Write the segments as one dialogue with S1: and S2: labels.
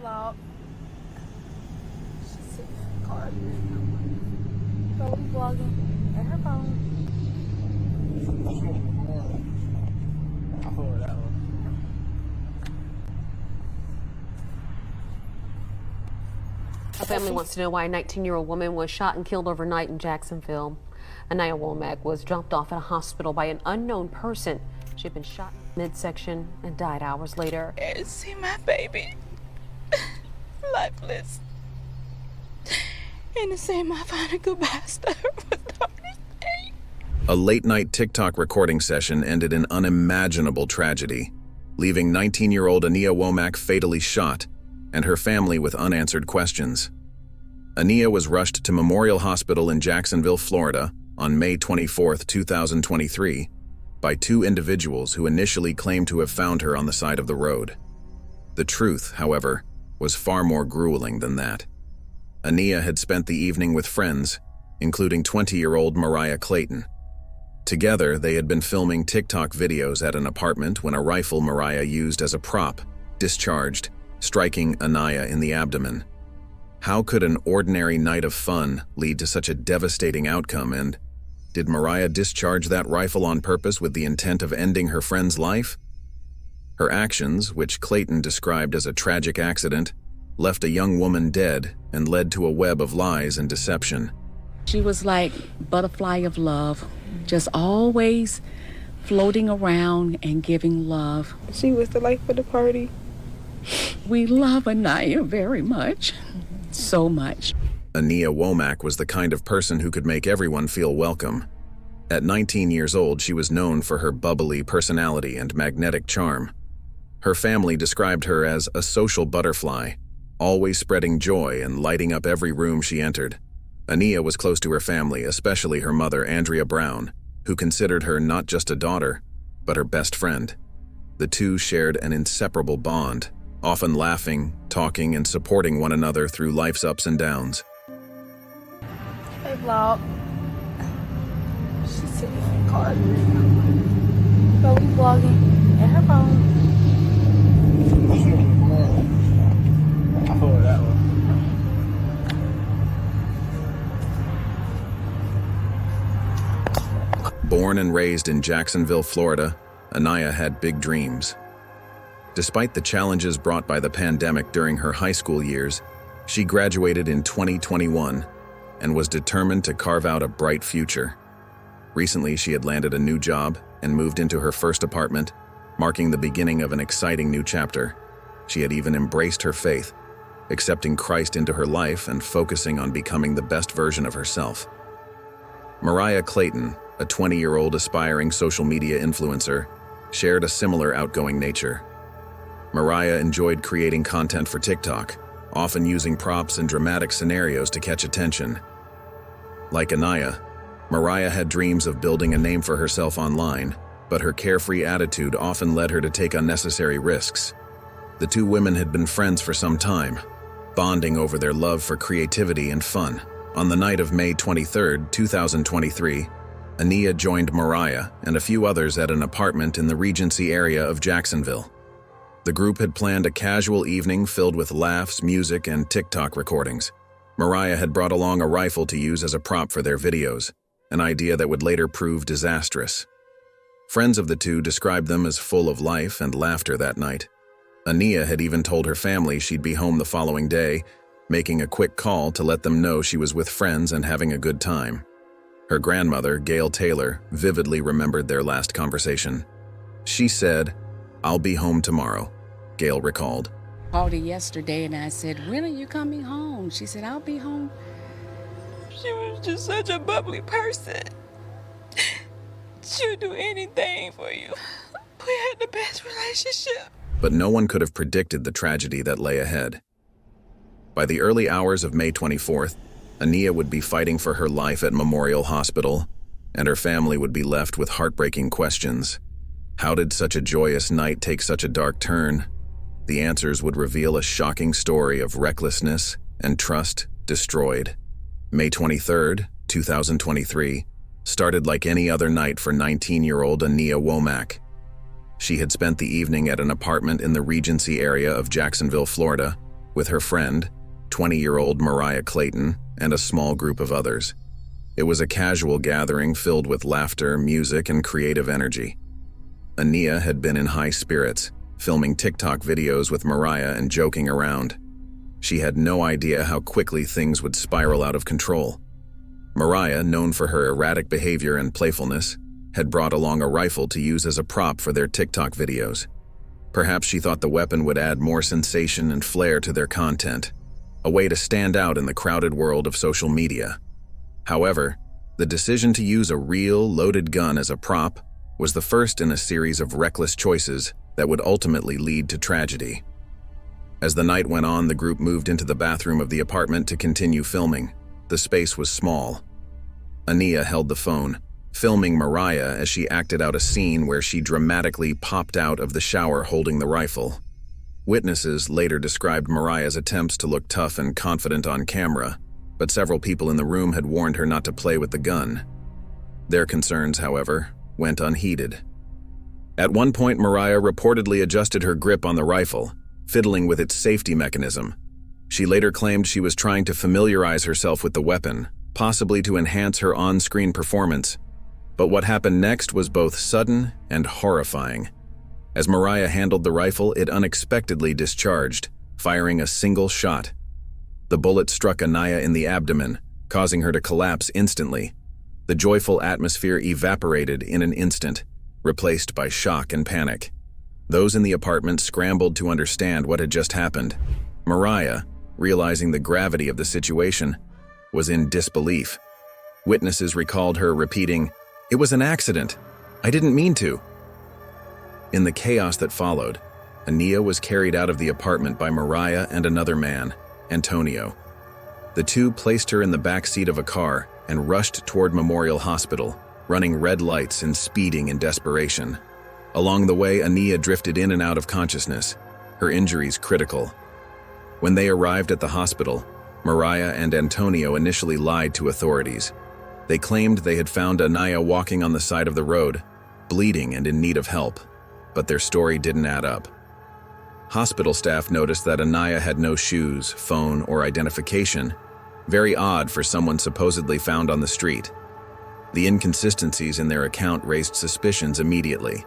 S1: vlog. She's sitting in the car. So we vlogging at her phone.
S2: Our family wants to know why a 19-year-old woman was shot and killed overnight in Jacksonville. Ania Womack was dropped off at a hospital by an unknown person. She had been shot midsection and died hours later.
S1: I see my baby lifeless. And to say my final goodbyes to her was the hardest thing.
S3: A late-night TikTok recording session ended in unimaginable tragedy, leaving 19-year-old Ania Womack fatally shot and her family with unanswered questions. Ania was rushed to Memorial Hospital in Jacksonville, Florida on May 24, 2023, by two individuals who initially claimed to have found her on the side of the road. The truth, however, was far more grueling than that. Ania had spent the evening with friends, including 20-year-old Mariah Clayton. Together, they had been filming TikTok videos at an apartment when a rifle Mariah used as a prop discharged, striking Ania in the abdomen. How could an ordinary night of fun lead to such a devastating outcome, and did Mariah discharge that rifle on purpose with the intent of ending her friend's life? Her actions, which Clayton described as a tragic accident, left a young woman dead and led to a web of lies and deception.
S4: She was like butterfly of love, just always floating around and giving love.
S1: She was the life of the party.
S4: We love Ania very much, so much.
S3: Ania Womack was the kind of person who could make everyone feel welcome. At 19 years old, she was known for her bubbly personality and magnetic charm. Her family described her as a social butterfly, always spreading joy and lighting up every room she entered. Ania was close to her family, especially her mother, Andrea Brown, who considered her not just a daughter, but her best friend. The two shared an inseparable bond, often laughing, talking, and supporting one another through life's ups and downs.
S1: Hey vlog. She's sitting in the car. So we vlogging at her phone.
S3: Born and raised in Jacksonville, Florida, Ania had big dreams. Despite the challenges brought by the pandemic during her high school years, she graduated in 2021 and was determined to carve out a bright future. Recently, she had landed a new job and moved into her first apartment, marking the beginning of an exciting new chapter. She had even embraced her faith, accepting Christ into her life and focusing on becoming the best version of herself. Mariah Clayton, a 20-year-old aspiring social media influencer, shared a similar outgoing nature. Mariah enjoyed creating content for TikTok, often using props and dramatic scenarios to catch attention. Like Ania, Mariah had dreams of building a name for herself online, but her carefree attitude often led her to take unnecessary risks. The two women had been friends for some time, bonding over their love for creativity and fun. On the night of May 23, 2023, Ania joined Mariah and a few others at an apartment in the Regency area of Jacksonville. The group had planned a casual evening filled with laughs, music, and TikTok recordings. Mariah had brought along a rifle to use as a prop for their videos, an idea that would later prove disastrous. Friends of the two described them as full of life and laughter that night. Ania had even told her family she'd be home the following day, making a quick call to let them know she was with friends and having a good time. Her grandmother, Gail Taylor, vividly remembered their last conversation. She said, "I'll be home tomorrow," Gail recalled.
S4: I called her yesterday and I said, "When are you coming home?" She said, "I'll be home."
S1: She was just such a bubbly person. She'll do anything for you. We had the best relationship.
S3: But no one could have predicted the tragedy that lay ahead. By the early hours of May 24th, Ania would be fighting for her life at Memorial Hospital, and her family would be left with heartbreaking questions. How did such a joyous night take such a dark turn? The answers would reveal a shocking story of recklessness and trust destroyed. May 23rd, 2023, started like any other night for 19-year-old Ania Womack. She had spent the evening at an apartment in the Regency area of Jacksonville, Florida, with her friend, 20-year-old Mariah Clayton, and a small group of others. It was a casual gathering filled with laughter, music, and creative energy. Ania had been in high spirits, filming TikTok videos with Mariah and joking around. She had no idea how quickly things would spiral out of control. Mariah, known for her erratic behavior and playfulness, had brought along a rifle to use as a prop for their TikTok videos. Perhaps she thought the weapon would add more sensation and flair to their content, a way to stand out in the crowded world of social media. However, the decision to use a real, loaded gun as a prop was the first in a series of reckless choices that would ultimately lead to tragedy. As the night went on, the group moved into the bathroom of the apartment to continue filming. The space was small. Ania held the phone, filming Mariah as she acted out a scene where she dramatically popped out of the shower holding the rifle. Witnesses later described Mariah's attempts to look tough and confident on camera, but several people in the room had warned her not to play with the gun. Their concerns, however, went unheeded. At one point, Mariah reportedly adjusted her grip on the rifle, fiddling with its safety mechanism. She later claimed she was trying to familiarize herself with the weapon, possibly to enhance her on-screen performance. But what happened next was both sudden and horrifying. As Mariah handled the rifle, it unexpectedly discharged, firing a single shot. The bullet struck Ania in the abdomen, causing her to collapse instantly. The joyful atmosphere evaporated in an instant, replaced by shock and panic. Those in the apartment scrambled to understand what had just happened. Mariah, realizing the gravity of the situation, was in disbelief. Witnesses recalled her repeating, "It was an accident. I didn't mean to." In the chaos that followed, Ania was carried out of the apartment by Mariah and another man, Antonio. The two placed her in the back seat of a car and rushed toward Memorial Hospital, running red lights and speeding in desperation. Along the way, Ania drifted in and out of consciousness, her injuries critical. When they arrived at the hospital, Mariah and Antonio initially lied to authorities. They claimed they had found Ania walking on the side of the road, bleeding and in need of help, but their story didn't add up. Hospital staff noticed that Ania had no shoes, phone, or identification, very odd for someone supposedly found on the street. The inconsistencies in their account raised suspicions immediately.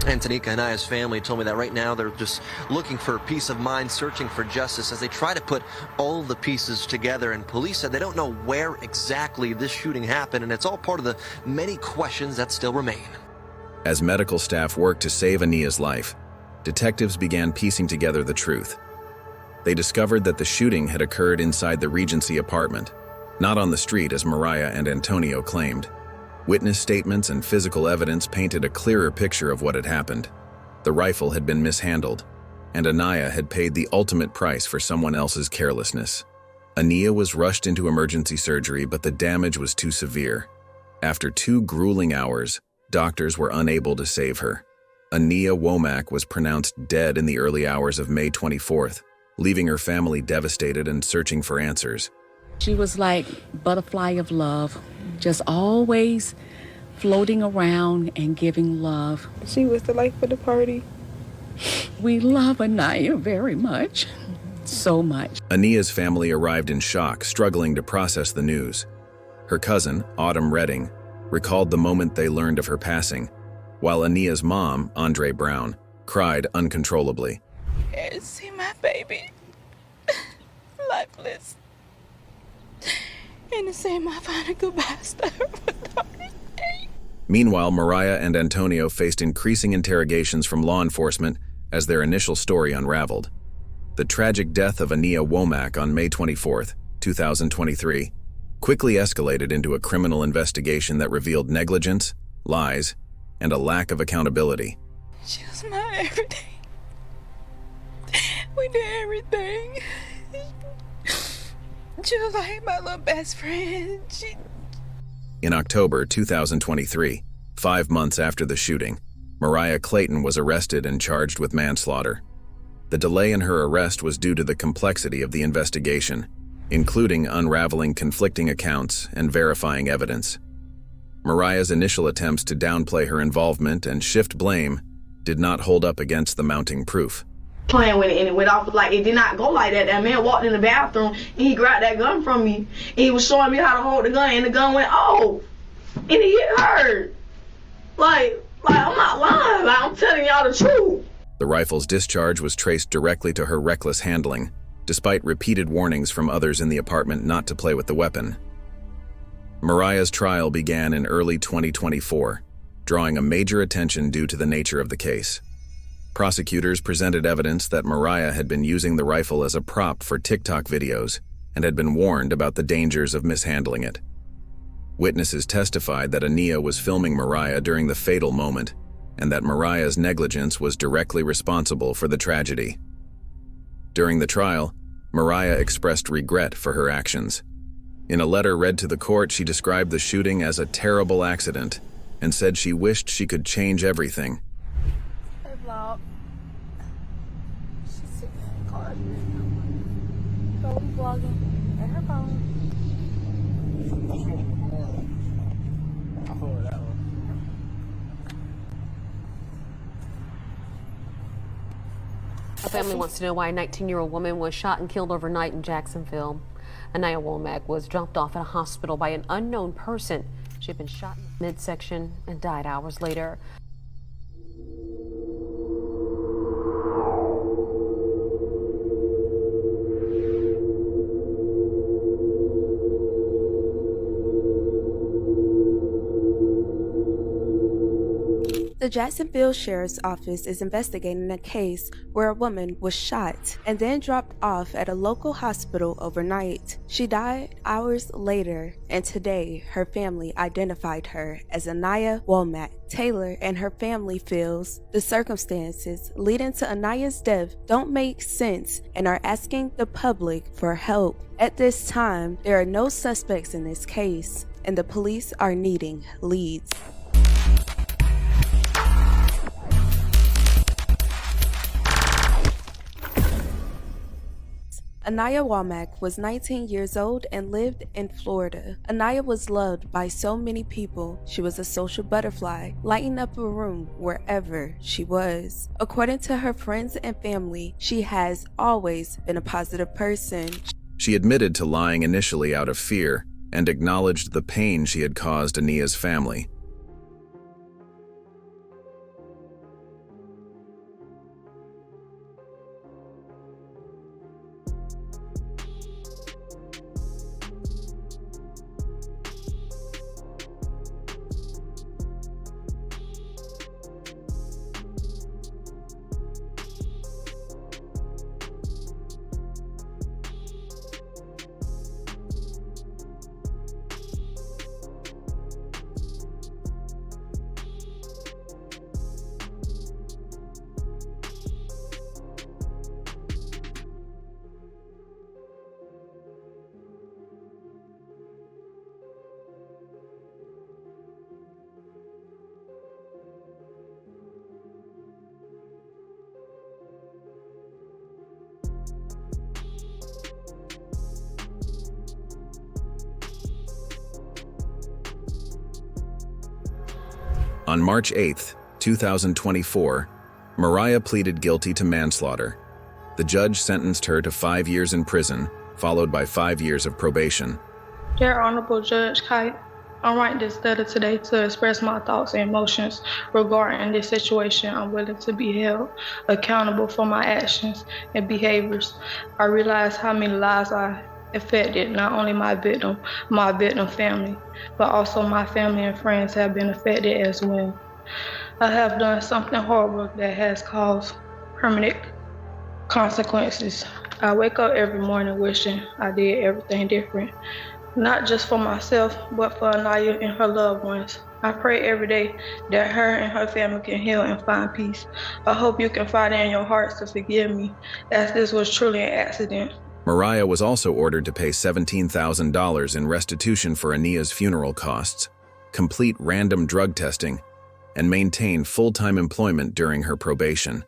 S5: And Tanika Ania's family told me that right now they're just looking for peace of mind, searching for justice as they try to put all the pieces together. And police said they don't know where exactly this shooting happened, and it's all part of the many questions that still remain.
S3: As medical staff worked to save Ania's life, detectives began piecing together the truth. They discovered that the shooting had occurred inside the Regency apartment, not on the street as Mariah and Antonio claimed. Witness statements and physical evidence painted a clearer picture of what had happened. The rifle had been mishandled, and Ania had paid the ultimate price for someone else's carelessness. Ania was rushed into emergency surgery, but the damage was too severe. After 2 grueling hours, doctors were unable to save her. Ania Womack was pronounced dead in the early hours of May 24th, leaving her family devastated and searching for answers.
S4: She was like butterfly of love, just always floating around and giving love.
S1: She was the life of the party.
S4: We love Ania very much, so much.
S3: Ania's family arrived in shock, struggling to process the news. Her cousin, Autumn Redding, recalled the moment they learned of her passing, while Ania's mom, Andre Brown, cried uncontrollably.
S1: I see my baby lifeless. And to say my final goodbyes to her was hard.
S3: Meanwhile, Mariah and Antonio faced increasing interrogations from law enforcement as their initial story unraveled. The tragic death of Ania Womack on May 24, 2023, quickly escalated into a criminal investigation that revealed negligence, lies, and a lack of accountability.
S1: She was my everything. We did everything. She was like my little best friend.
S3: In October 2023, 5 months after the shooting, Mariah Clayton was arrested and charged with manslaughter. The delay in her arrest was due to the complexity of the investigation, including unraveling conflicting accounts and verifying evidence. Mariah's initial attempts to downplay her involvement and shift blame did not hold up against the mounting proof.
S6: playing with it, and it went off. Like, it did not go like that. That man walked in the bathroom and he grabbed that gun from me, and he was showing me how to hold the gun, and the gun went off, and it hit her. Like I'm not lying. Like, I'm telling y'all the truth.
S3: The rifle's discharge was traced directly to her reckless handling, despite repeated warnings from others in the apartment not to play with the weapon. Mariah's trial began in early 2024, drawing a major attention due to the nature of the case. Prosecutors presented evidence that Mariah had been using the rifle as a prop for TikTok videos and had been warned about the dangers of mishandling it. Witnesses testified that Ania was filming Mariah during the fatal moment, and that Mariah's negligence was directly responsible for the tragedy. During the trial, Mariah expressed regret for her actions. In a letter read to the court, she described the shooting as a terrible accident and said she wished she could change everything.
S1: Hey, vlog. She's sitting in the car. So we vlogging at her phone.
S2: A family wants to know why a 19-year-old woman was shot and killed overnight in Jacksonville. Ania Womack was dropped off at a hospital by an unknown person. She had been shot in the midsection and died hours later.
S7: The Jacksonville Sheriff's Office is investigating a case where a woman was shot and then dropped off at a local hospital overnight. She died hours later, and today her family identified her as Ania Womack. Taylor and her family feels the circumstances leading to Ania's death don't make sense and are asking the public for help. At this time, there are no suspects in this case, and the police are needing leads. Ania Womack was 19 years old and lived in Florida. Ania was loved by so many people. She was a social butterfly, lighting up a room wherever she was. According to her friends and family, she has always been a positive person.
S3: She admitted to lying initially out of fear and acknowledged the pain she had caused Ania's family. On March 8, 2024, Mariah pleaded guilty to manslaughter. The judge sentenced her to 5 years in prison, followed by 5 years of probation.
S6: Dear Honorable Judge Kite, I'm writing this letter today to express my thoughts and emotions regarding this situation. I'm willing to be held accountable for my actions and behaviors. I realize how many lives I affected, not only my victim family, but also my family and friends have been affected as well. I have done something horrible that has caused permanent consequences. I wake up every morning wishing I did everything different, not just for myself, but for Ania and her loved ones. I pray every day that her and her family can heal and find peace. I hope you can find it in your hearts to forgive me, as this was truly an accident.
S3: Mariah was also ordered to pay $17,000 in restitution for Ania's funeral costs, complete random drug testing, and maintain full-time employment during her probation.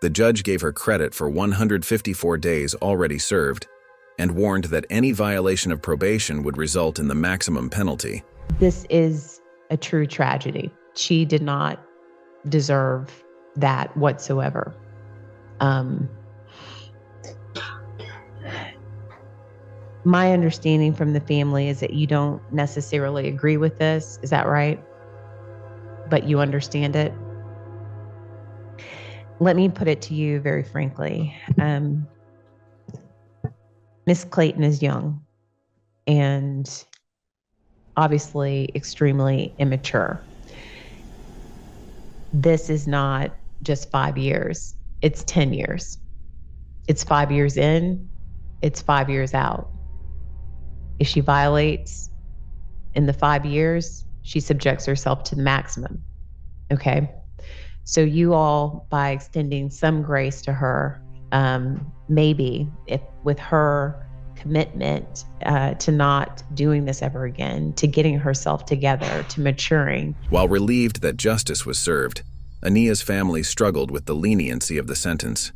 S3: The judge gave her credit for 154 days already served and warned that any violation of probation would result in the maximum penalty.
S8: This is a true tragedy. She did not deserve that whatsoever. My understanding from the family is that you don't necessarily agree with this. Is that right? But you understand it? Let me put it to you very frankly. Miss Clayton is young and obviously extremely immature. This is not just 5 years, it's 10 years. It's 5 years in, it's 5 years out. If she violates in the 5 years, she subjects herself to the maximum. Okay? So you all, by extending some grace to her, maybe if with her commitment to not doing this ever again, to getting herself together, to maturing.
S3: While relieved that justice was served, Ania's family struggled with the leniency of the sentence.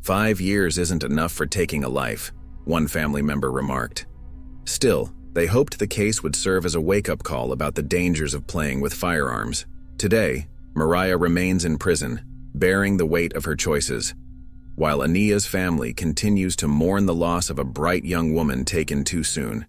S3: 5 years isn't enough for taking a life, one family member remarked. Still, they hoped the case would serve as a wake-up call about the dangers of playing with firearms. Today, Mariah remains in prison, bearing the weight of her choices, while Ania's family continues to mourn the loss of a bright young woman taken too soon.